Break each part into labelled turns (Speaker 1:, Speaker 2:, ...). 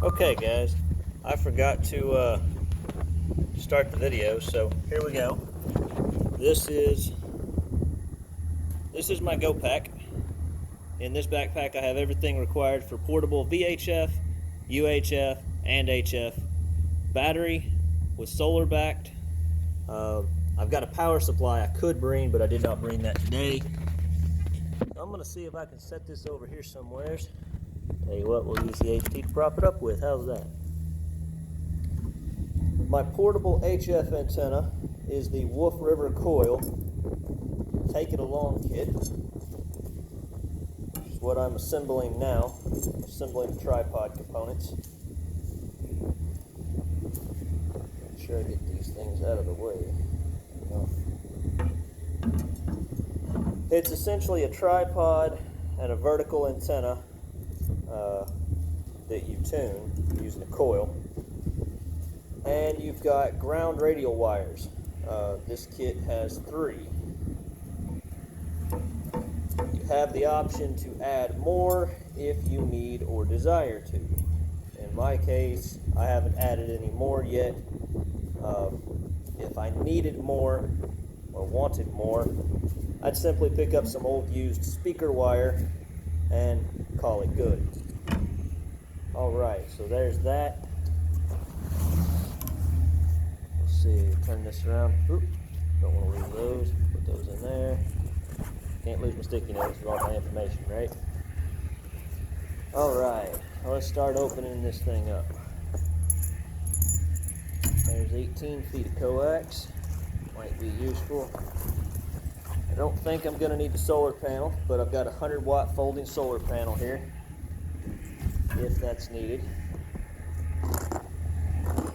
Speaker 1: Okay guys, I forgot to start the video, so here we go. This is my Go Pack. In this backpack I have everything required for portable VHF, UHF, and HF. Battery with solar backed. I've got a power supply I could bring, but I did not bring that today. I'm going to see if I can set this over here somewheres. Tell you what, we'll use the HT to prop it up with. How's that? My portable HF antenna is the Wolf River Coil Take It Along kit. This is what I'm assembling now. Assembling the tripod components. Make sure I get these things out of the way. It's essentially a tripod and a vertical antenna that you tune using a coil. And you've got ground radial wires. This kit has 3. You have the option to add more if you need or desire to. In my case, I haven't added any more yet. If I needed more or wanted more, I'd simply pick up some old used speaker wire and call it good. Alright, so there's that. See, turn this around. Oop, don't want to lose those. Put those in there. Can't lose my sticky notes with all my information, right? Alright, let's start opening this thing up. There's 18 feet of coax. Might be useful. I don't think I'm going to need the solar panel, but I've got a 100-watt folding solar panel here, if that's needed.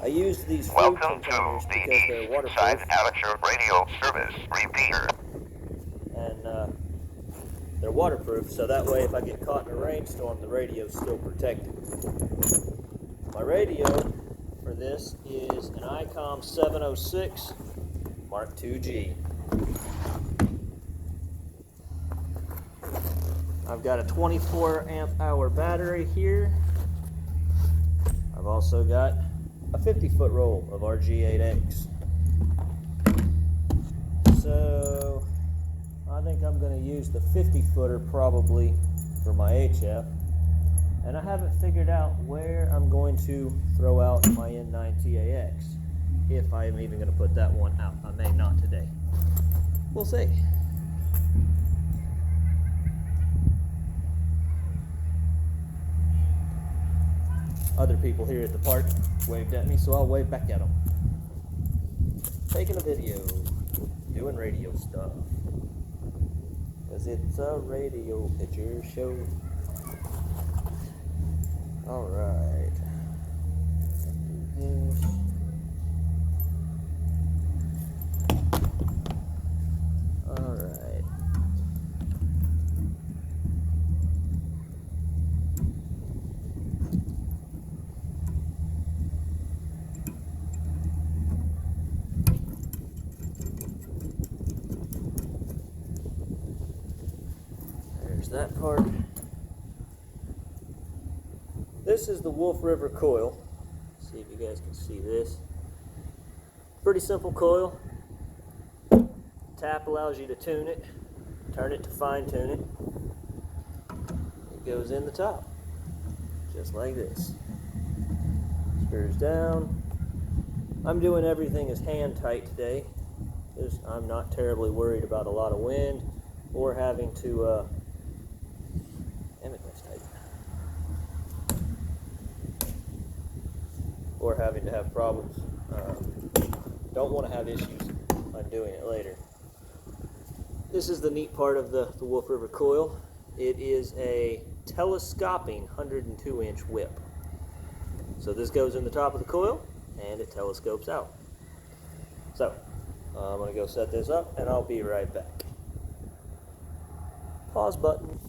Speaker 1: I used these food containers because they're waterproof.
Speaker 2: Amateur radio service repeater.
Speaker 1: And they're waterproof, so that way if I get caught in a rainstorm, the radio's still protected. My radio for this is an ICOM 706 Mark II-G. I've got a 24 amp hour battery here. I've also got a 50-foot roll of RG8X. So I think I'm going to use the 50-footer probably for my HF. And I haven't figured out where I'm going to throw out my N9TAX. If I am even going to put that one out. I may not today. We'll see. Other people here at the park waved at me, so I'll wave back at them. Taking a video, doing radio stuff. Because it's a radio picture show. Alright. Alright. That part. This is the Wolf River coil. Let's see if you guys can see this. Pretty simple coil. Tap allows you to tune it, turn it to fine tune it. It goes in the top, just like this. Screws down. I'm doing everything as hand tight today, because I'm not terribly worried about a lot of wind or having to or having to have problems. Don't want to have issues on doing it later. This is the neat part of the Wolf River coil. It is a telescoping 102-inch whip. So this goes in the top of the coil and it telescopes out. So I'm going to go set this up and I'll be right back. Pause button.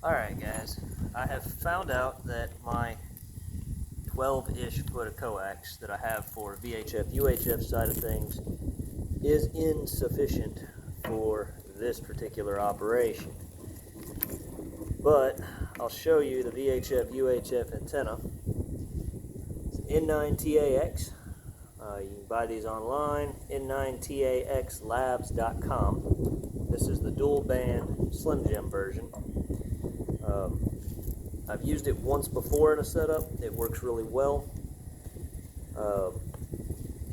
Speaker 1: Alright guys, I have found out that my 12-ish foot of coax that I have for VHF, UHF side of things is insufficient for this particular operation. But I'll show you the VHF, UHF antenna N9TAX. You can buy these online, N9TAXlabs.com. This is the dual band Slim Jim version. I've used it once before in a setup. It works really well.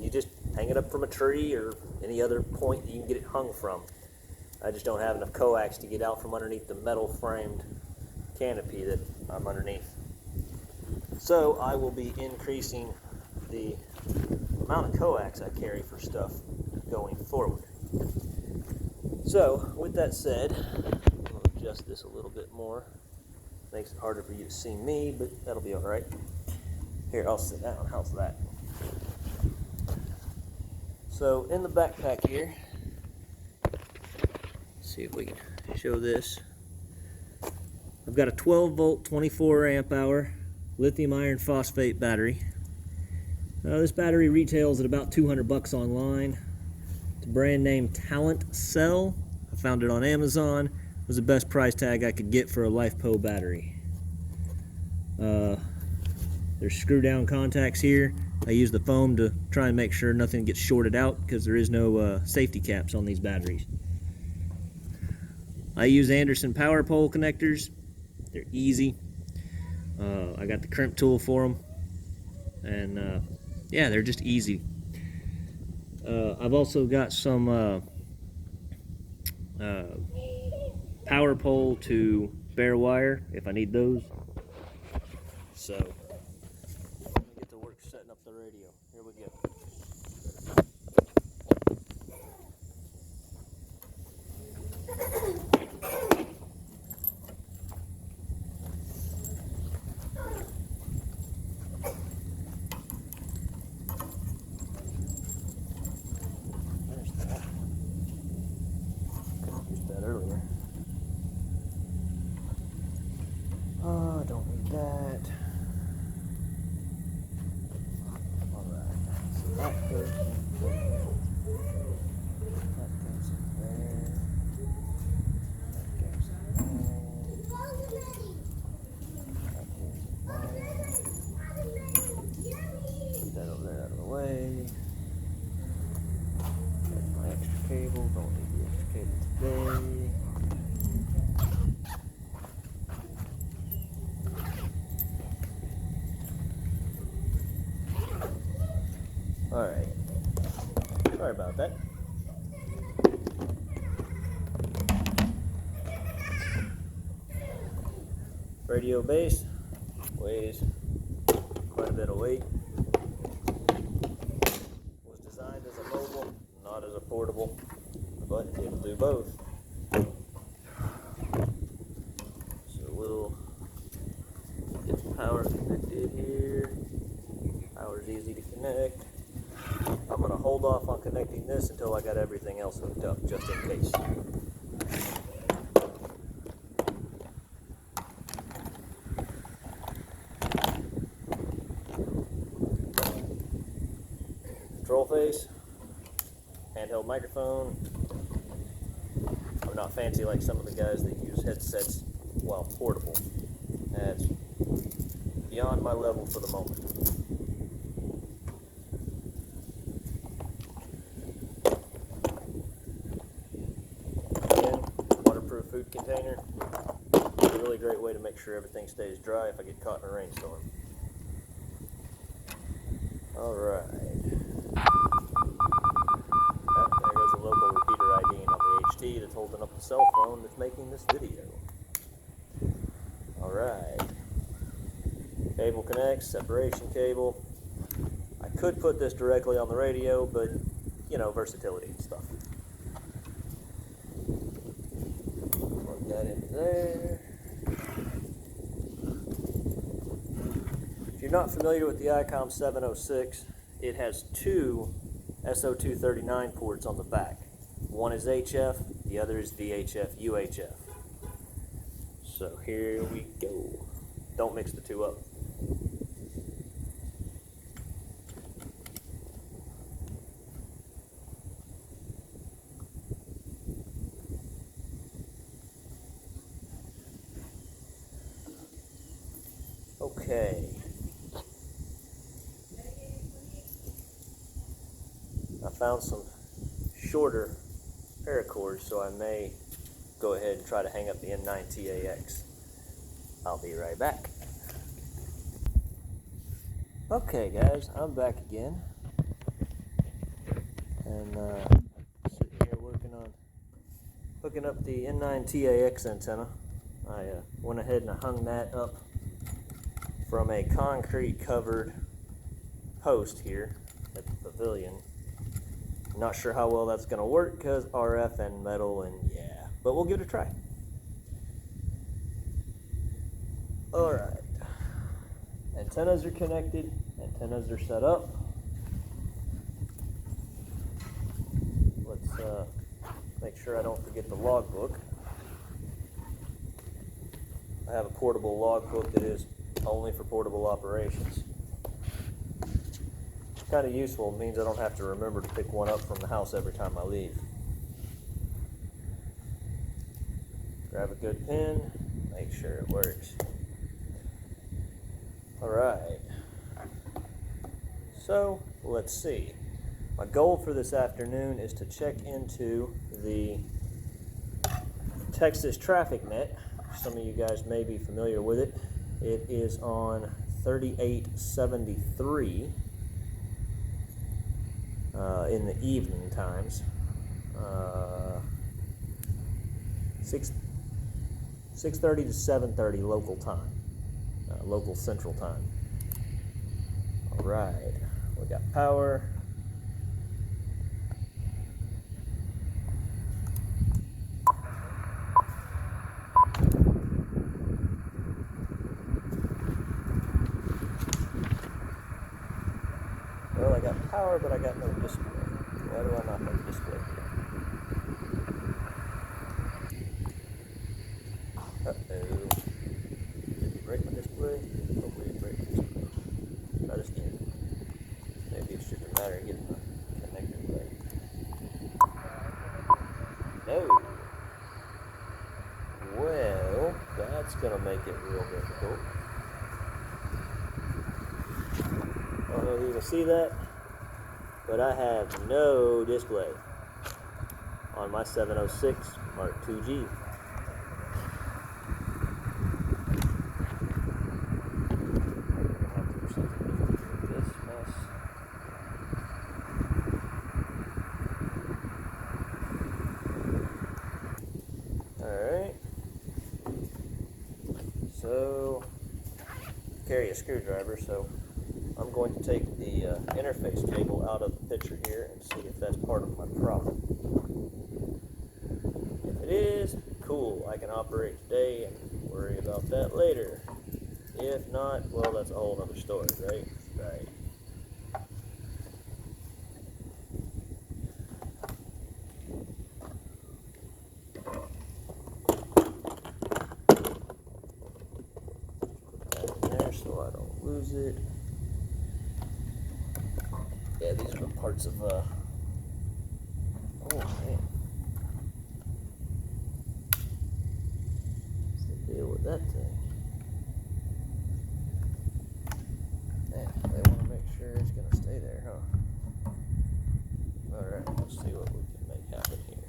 Speaker 1: You just hang it up from a tree or any other point that you can get it hung from. I just don't have enough coax to get out from underneath the metal framed canopy that I'm underneath. So I will be increasing the amount of coax I carry for stuff going forward. So with that said, I'll adjust this a little bit more. Makes it harder for you to see me, but that'll be alright. Here, I'll sit down. How's that? So in the backpack here, let's see if we can show this. I've got a 12 volt, 24 amp hour lithium iron phosphate battery. This battery retails at about $200 online. It's a brand name Talent Cell. I found it on Amazon. It was the best price tag I could get for a LiFePO battery. There's screw down contacts here. I use the foam to try and make sure nothing gets shorted out because there is no safety caps on these batteries. I use Anderson power pole connectors. They're easy. I got the crimp tool for them, and yeah, they're just easy. I've also got some power pole to bare wire if I need those. So, I'm gonna get to work setting up the radio. Here we go. There's that. Used that earlier. Oh, don't need that. Alright, so that goes in there. That goes in there. That goes in there. That goes in there. Get that over there out of the way. There's my extra cable. Don't need the extra cable today. Alright, sorry about that. Radio base weighs quite a bit of weight. Was designed as a mobile, not as a portable, but it'll do both. So we'll get the power connected here. Power's easy to connect. I'm going to hold off on connecting this until I got everything else hooked up, just in case. Control face, handheld microphone. I'm not fancy like some of the guys that use headsets while portable. That's beyond my level for the moment. Food container. It's a really great way to make sure everything stays dry if I get caught in a rainstorm. Alright. There goes a local repeater ID on the HT that's holding up the cell phone that's making this video. Alright. Cable connects, separation cable. I could put this directly on the radio, but, you know, versatility and stuff. That in there. If you're not familiar with the ICOM 706, it has two SO239 ports on the back. One is HF, the other is VHF, UHF. So here we go. Don't mix the two up. Okay. found some shorter paracords, so I may go ahead and try to hang up the N9TAX. I'll be right back. Okay guys, I'm back again, and sitting here working on hooking up the N9TAX antenna. I went ahead and I hung that up from a concrete covered post here at the pavilion. Not sure how well that's going to work because RF and metal, and yeah, but we'll give it a try. Alright, antennas are connected, antennas are set up. Let's make sure I don't forget the logbook. I have a portable logbook that is only for portable operations. Kind of useful, it means I don't have to remember to pick one up from the house every time I leave. Grab a good pen, make sure it works. Alright, so let's see. My goal for this afternoon is to check into the Texas TrafficNet. Some of you guys may be familiar with it. It is on 3873 in the evening times. 6:30 to 7:30 local time, local central time. All right, we got power. Well, I got power, but I got no display. Why do I not have a display here? Uh-oh. Did it break my display? Hopefully it breaks my display. Try this again. Maybe it's just a matter of getting the connector right. No. Well, that's going to make it real difficult. I don't know if you can see that, but I have no display on my 706 Mark II-G. Alright, so carry a screwdriver, so I'm going to take the interface cable out of the picture here and see if that's part of my problem. If it is, cool, I can operate today and worry about that later. If not, well, that's a whole other story, right? Right. Put that in there so I don't lose it. Yeah, these are the parts of, oh man. What's the deal with that thing? Man, they want to make sure it's going to stay there, huh? Alright, let's see what we can make happen here.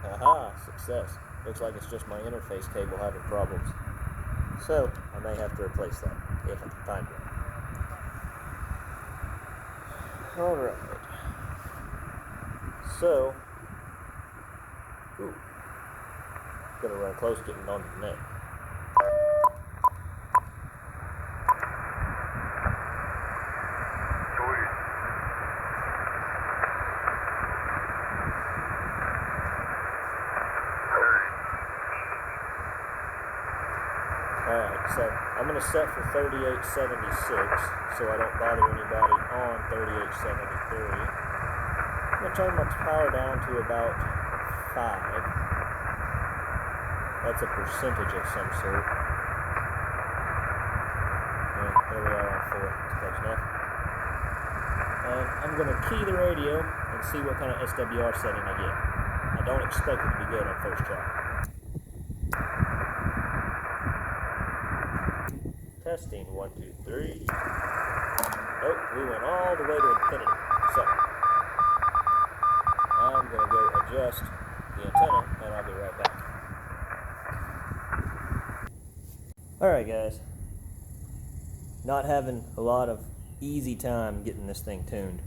Speaker 1: Aha, success. Looks like it's just my interface cable having problems. So, I may have to replace that if I can find it. Alright. So, gonna run close getting onto the net. Alright, so I'm going to set for 3876 so I don't bother anybody on 3873. I'm going to turn my power down to about 5. That's a percentage of some sort. And there we are on 4. That's close enough. And I'm going to key the radio and see what kind of SWR setting I get. I don't expect it to be good on first try. Testing, 1, 2, 3. Nope, we went all the way to infinity. So, I'm going to go adjust the antenna, and I'll be right back. Alright guys, not having a lot of easy time getting this thing tuned.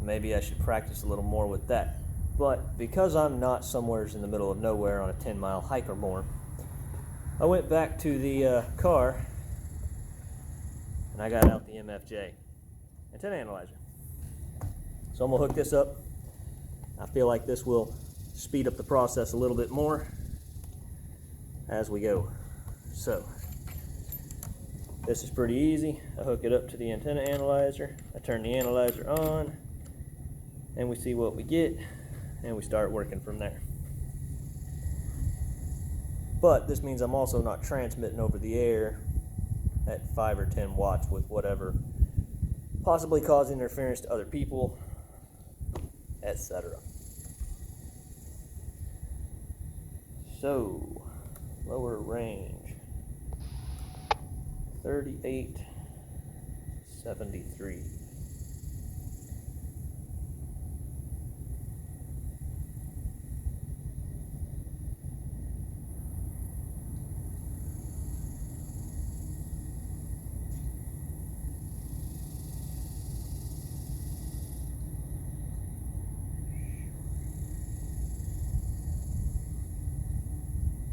Speaker 1: Maybe I should practice a little more with that. But because I'm not somewhere in the middle of nowhere on a 10-mile hike or more, I went back to the car and I got out the MFJ antenna analyzer. So I'm going to hook this up. I feel like this will speed up the process a little bit more as we go. So this is pretty easy. I hook it up to the antenna analyzer. I turn the analyzer on and we see what we get, and we start working from there. But this means I'm also not transmitting over the air at 5 or 10 watts with whatever possibly cause interference to other people, etc. So, lower range, 3873.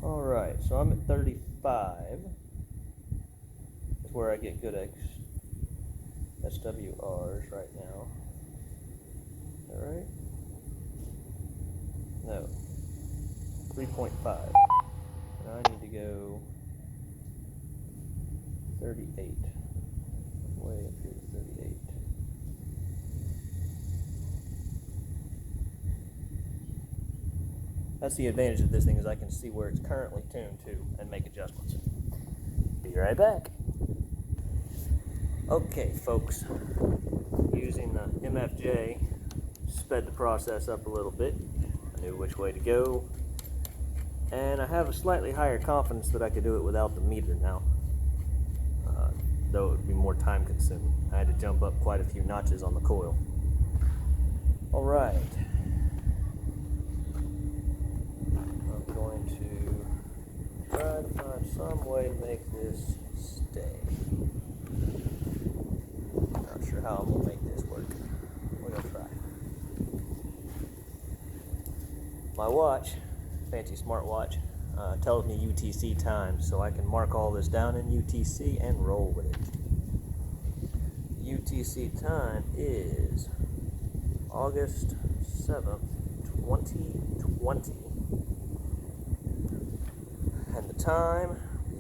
Speaker 1: Alright, so I'm at 35. That's where I get good SWRs right now. Is that right? No. 3.5. And I need to go 38. Way up here to 38. That's the advantage of this thing, is I can see where it's currently tuned to and make adjustments. Be right back. Okay, folks. Using the MFJ, sped the process up a little bit. I knew which way to go. And I have a slightly higher confidence that I could do it without the meter now. Though it would be more time consuming. I had to jump up quite a few notches on the coil. Alright. Going to try to find some way to make this stay. Not sure how I'm going to make this work. We're going to try. My watch, fancy smartwatch, tells me UTC time, so I can mark all this down in UTC and roll with it. UTC time is August 7th, 2020. And the time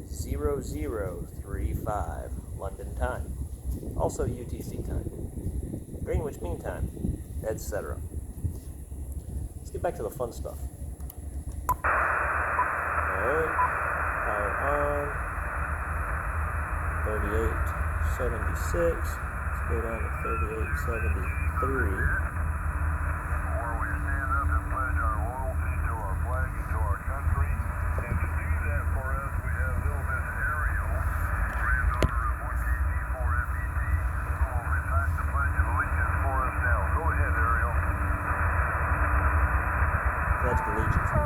Speaker 1: is 0035 London time. Also UTC time. Greenwich Mean Time, etc. Let's get back to the fun stuff. Alright, power on. 3876. Let's go down to 3873. Pledge allegiance to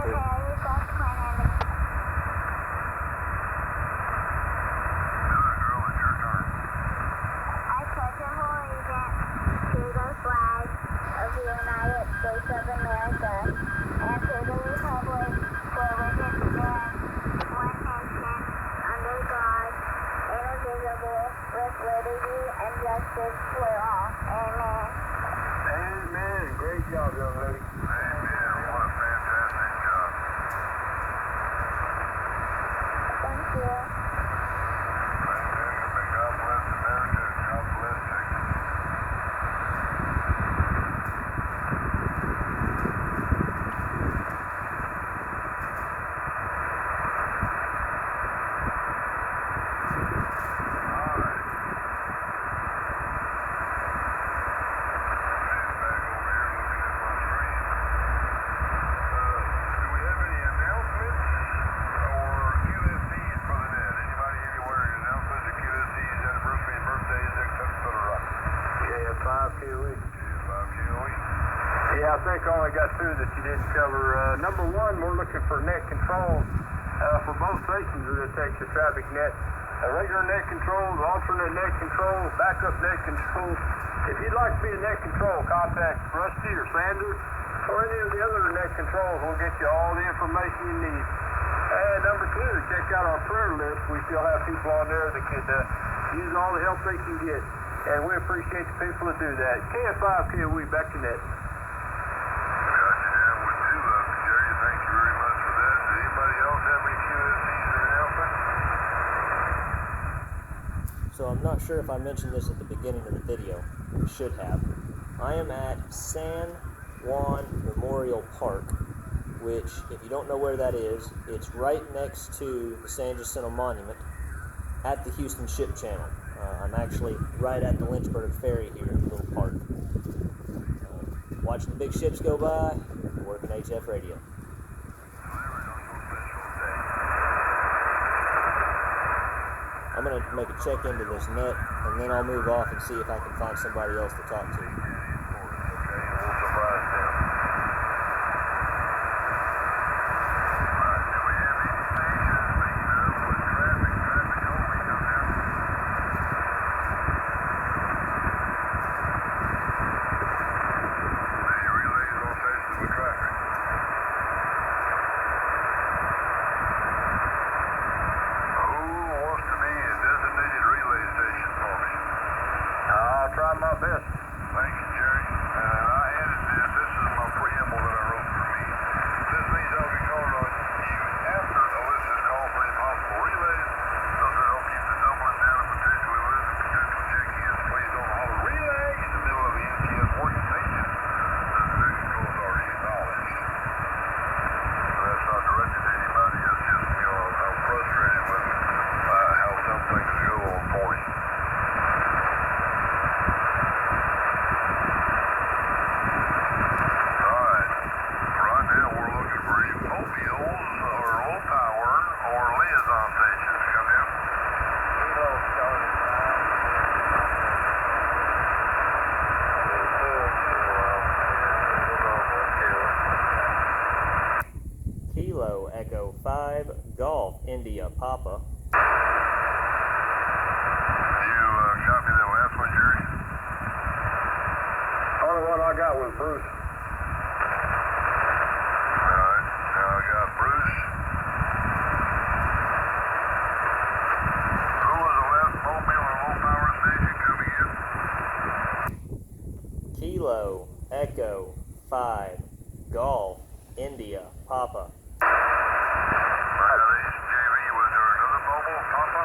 Speaker 1: the
Speaker 3: flag of the United States of America and to the republic for which it stands, one nation, under God, indivisible, with liberty and justice for all. Amen.
Speaker 4: Amen. Great job, young lady. Amen. What a fantastic job.
Speaker 3: Thank you.
Speaker 4: May God bless America and God bless Texas. 5 KOE. 5 KOE. Yeah, I think I only got 2 that you didn't cover. Number 1, we're looking for net controls for both stations of the Texas Traffic Net. Regular net controls, alternate net controls, backup net controls. If you'd like to be a net control, contact Rusty or Sanders or any of the other net controls. We'll get you all the information you need. And number 2, check out our prayer list. We still have people on there that can use all the help they can get. And we appreciate the people that do that. KF5 KOE, back to net.
Speaker 5: Gotcha, down with 2 of them, Jerry. Thank you very much for that. Does anybody else have any QSCs or announcements?
Speaker 1: So I'm not sure if I mentioned this at the beginning of the video. I should have. I am at San Juan Memorial Park, which, if you don't know where that is, it's right next to the San Jacinto Monument at the Houston Ship Channel. I'm actually right at the Lynchburg Ferry here in the little park. Watching the big ships go by, working HF radio. I'm going to make a check into this net, and then I'll move off and see if I can find somebody else to talk to.
Speaker 5: Okay, we'll surprise them. Do we have any stations leading up with traffic only down there? Any relays on stations with traffic? Who wants to be a designated relay station for me?
Speaker 4: I'll try my best.
Speaker 5: Thank you, Jerry. I added this. This is my preamble that I wrote for me. This means I'll be calling on you after a list is called for any possible relays. Those that don't keep the doubling down and potentially lose potential check-ins. Please don't haul a relay in the middle of the NTS working station. The decision goes already acknowledged. So that's not directed to anybody. It's just, I'm frustrated with how some things go on for you. Right now we're looking for mobiles or low power or liaison stations to come in.
Speaker 1: Kilo Echo 5 Golf India Papa.
Speaker 5: You copy that last one, Jerry?
Speaker 4: Only one I got was Bruce.
Speaker 5: Alright, now I got Bruce. Who was the last mobile or low power station coming in?
Speaker 1: Kilo Echo 5 Golf India Papa.
Speaker 5: JV, was there another mobile, Papa?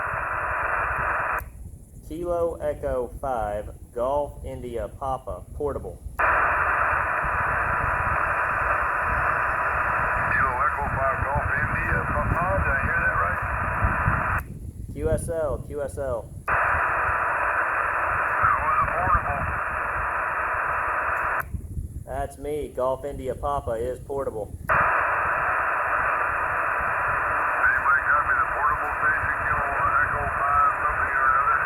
Speaker 1: Kilo Echo 5 Golf India Papa Portable.
Speaker 5: Kilo Echo 5 Golf India, Papa, did I hear that right?
Speaker 1: QSL.
Speaker 5: Who was the portable?
Speaker 1: That's me. Golf India Papa is portable.
Speaker 5: Anybody copy the portable station, Kilo Echo 5 something or another?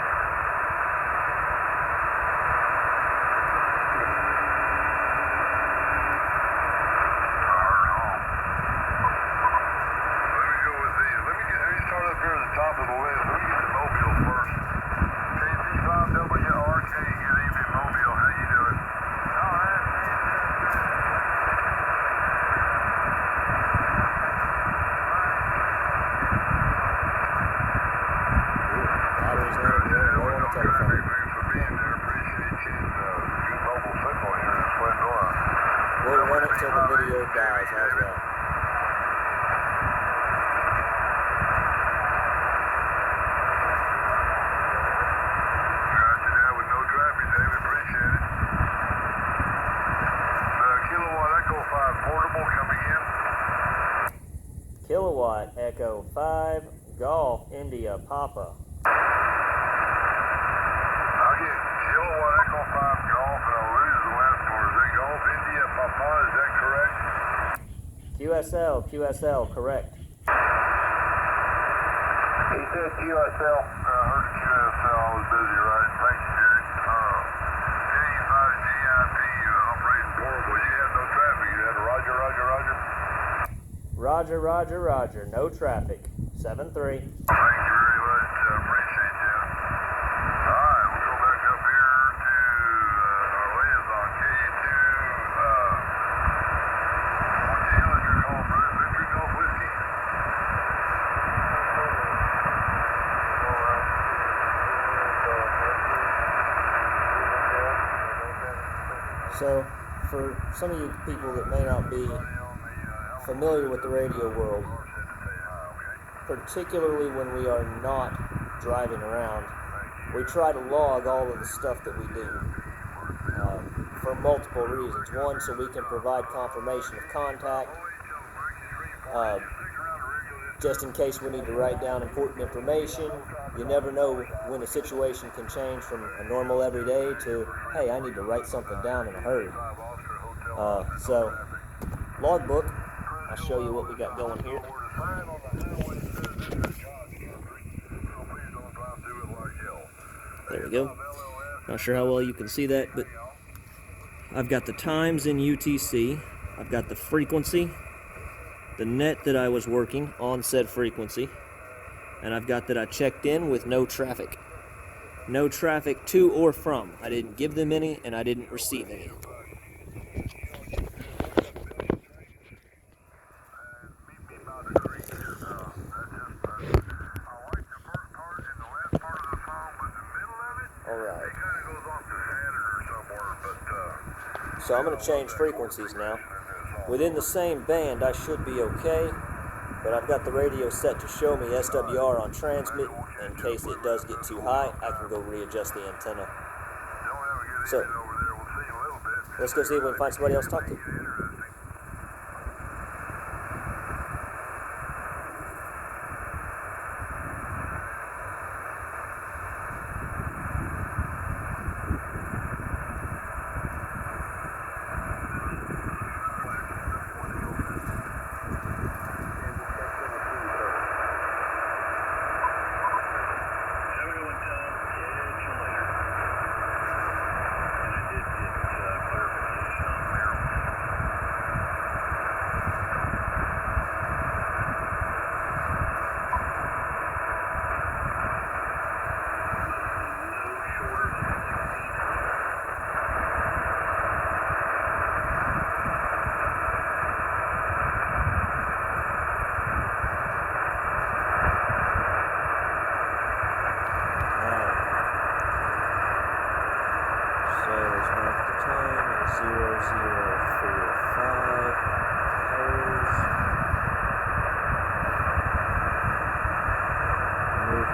Speaker 5: Let me go with these. Let me start up here at the top of the list. Let me get the mobile first. KC5WRK, good evening, mobile. How you doing?
Speaker 1: Battery's not good. Low on the telephone.
Speaker 5: Thanks for being there. Appreciate you. Good mobile signal here in Splendora.
Speaker 1: We'll run it till the video dies. How's that?
Speaker 5: Got you down with no traffic, David. Appreciate it. Kilowatt Echo 5 portable coming in.
Speaker 1: Kilowatt Echo 5 Golf India Papa.
Speaker 5: I'll get Kilowatt Echo 5 Golf and I'll lose the last part. Is that Golf India Papa? Is that correct?
Speaker 1: QSL, correct.
Speaker 4: He said QSL.
Speaker 5: I heard QSL. I was busy, right? Thank you, Jerry. KE5
Speaker 1: Roger, roger, roger. No traffic. 7-3.
Speaker 5: Thank you very much. I appreciate you. Alright, we'll go back up here to our liaison, K2. What's the other you're calling, Bruce? Victory Golf Whiskey?
Speaker 1: So, for some of you people that may not be familiar with the radio world, particularly when we are not driving around, we try to log all of the stuff that we do for multiple reasons. One, so we can provide confirmation of contact, just in case we need to write down important information. You never know when a situation can change from a normal everyday to, hey, I need to write something down in a hurry. So, logbook, I'll show you what we got going here. There we go. Not sure how well you can see that, but I've got the times in UTC. I've got the frequency, the net that I was working on said frequency, and I've got that I checked in with no traffic. No traffic to or from. I didn't give them any, and I didn't receive any. Alright. So I'm going to change frequencies now. Within the same band, I should be okay, but I've got the radio set to show me SWR on transmit. In case it does get too high, I can go readjust the antenna. So, let's go see if we can find somebody else to talk to.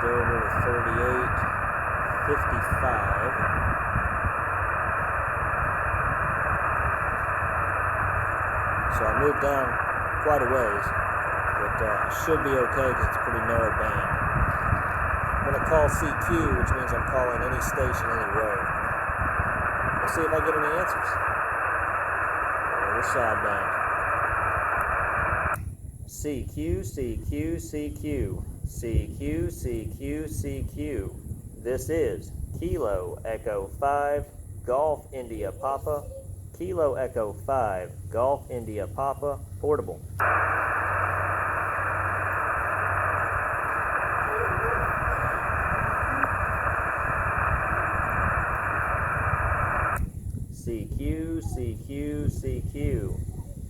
Speaker 1: Over to 3855. So I moved down quite a ways, but I should be okay because it's a pretty narrow band. I'm going to call CQ, which means I'm calling any station anywhere. Let's see if I get any answers. We're sideband. CQ, CQ, CQ. CQ, CQ, CQ. This is Kilo Echo 5, Golf India Papa. Kilo Echo 5, Golf India Papa, portable. CQ, CQ, CQ.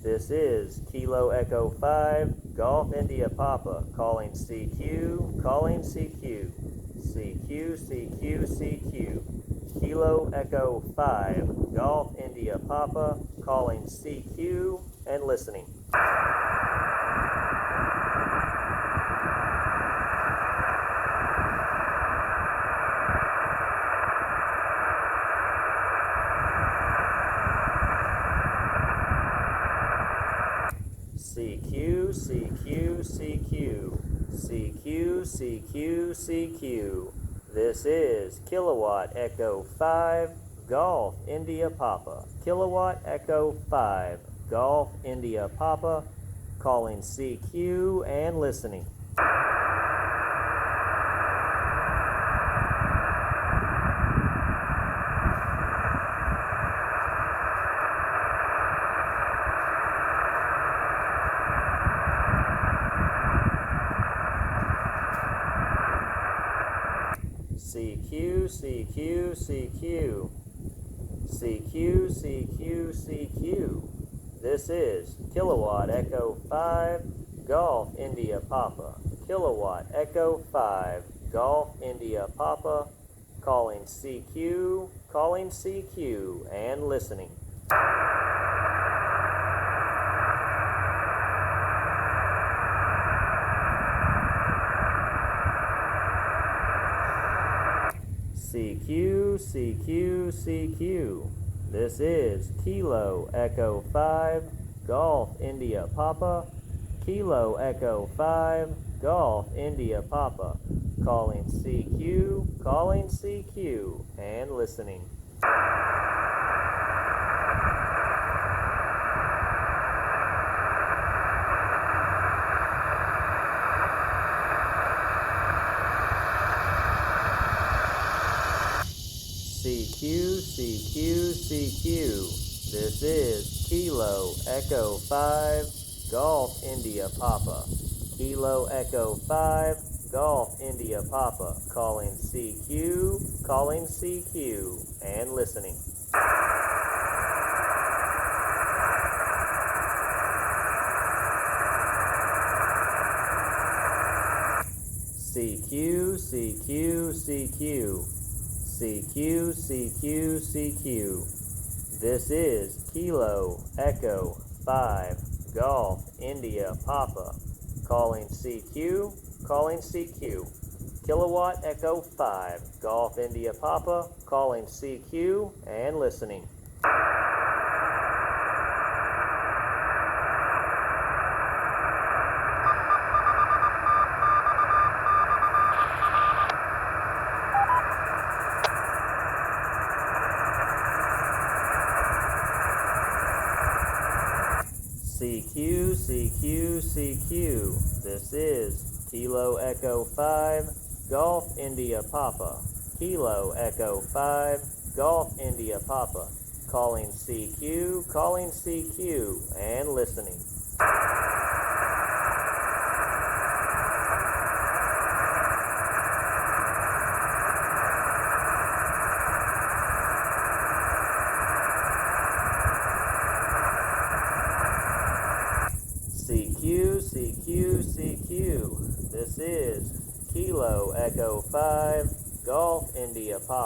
Speaker 1: This is Kilo Echo 5, Golf India Papa, calling CQ, calling CQ. CQ, CQ, CQ. Kilo Echo 5, Golf India Papa, calling CQ and listening. CQ, CQ, CQ. CQ, CQ, CQ. This is Kilowatt Echo 5, Golf India Papa. Kilowatt Echo 5, Golf India Papa, calling CQ and listening. CQ. CQ, CQ, CQ. This is Kilowatt Echo 5, Golf India Papa. Kilowatt Echo 5, Golf India Papa, calling CQ, and listening. CQ, CQ, CQ. This is Kilo Echo 5, Golf India Papa. Kilo Echo 5, Golf India Papa, calling CQ, and listening. CQ, CQ, CQ. This is Kilo Echo 5, Golf India Papa. Kilo Echo 5, Golf India Papa, calling CQ, and listening. CQ, CQ, CQ. CQ, CQ, CQ. This is Kilo Echo 5, Golf India Papa, calling CQ, Kilowatt Echo 5, Golf India Papa, calling CQ, and listening. CQ, CQ, CQ. This is Kilo Echo 5, Golf India Papa. Kilo Echo 5, Golf India Papa, calling CQ, and listening. CQ, CQ, CQ. This is Kilo Echo 5, Golf India Papa.